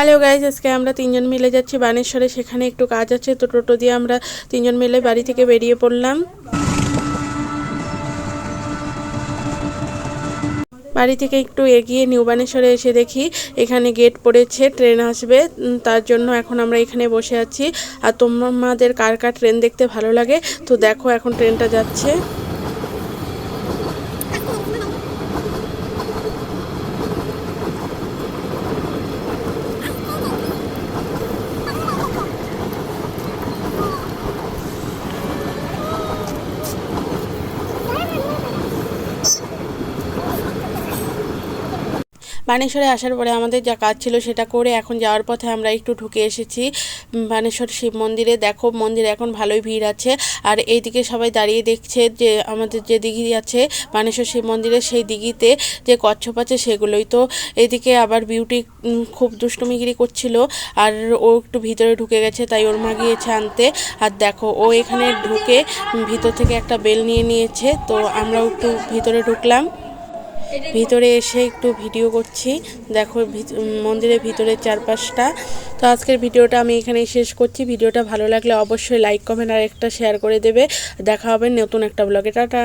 Hello guys, আজকে আমরা তিনজন মিলে যাচ্ছি বানেশ্বরে। সেখানে একটু কাজ আছে, তো টোটো দিয়ে আমরা তিনজন মিলে বাড়ি থেকে বেরিয়ে পড়লাম। বাড়ি থেকে একটু এগিয়ে নিউ বানেশ্বরে এসে দেখি এখানে গেট পড়েছে, ট্রেন আসবে। তার জন্য এখন আমরা এখানে বসে আছি। আর তোমাদের কার কার ট্রেন দেখতে ভালো লাগে, তো দেখো এখন ট্রেনটা যাচ্ছে। বানেশ্বরে আসার পরে আমাদের যা কাজ ছিল সেটা করে এখন যাওয়ার পথে আমরা একটু ঢুকে এসেছি বানেশ্বর শিব মন্দিরে। দেখো মন্দিরে এখন ভালোই ভিড় আছে। আর এইদিকে সবাই দাঁড়িয়ে দেখছে যে আমাদের যে দিঘি আছে বানেশ্বর শিব মন্দিরে, সেই দিঘিতে যে কচ্ছপ আছে সেগুলোই। তো এদিকে আবার বিউটি খুব দুষ্টুমিগিরি করছিল, আর ও একটু ভিতরে ঢুকে গেছে, তাই ওর মা গিয়েছে আনতে। আর দেখো ও এখানে ঢুকে ভিতর থেকে একটা বেল নিয়ে নিয়েছে, তো আমরাও একটু ভিতরে ঢুকলাম। ভিতরে এসে একটু ভিডিও করছি। দেখো মন্দিরের ভিতরের চারপাশটা। তো আজকের ভিডিওটা আমি এখানেই শেষ করছি। ভিডিওটা ভালো লাগলে অবশ্যই লাইক কমেন্ট আর একটা শেয়ার করে দেবে। দেখা হবে নতুন একটা ব্লগে। টাটা।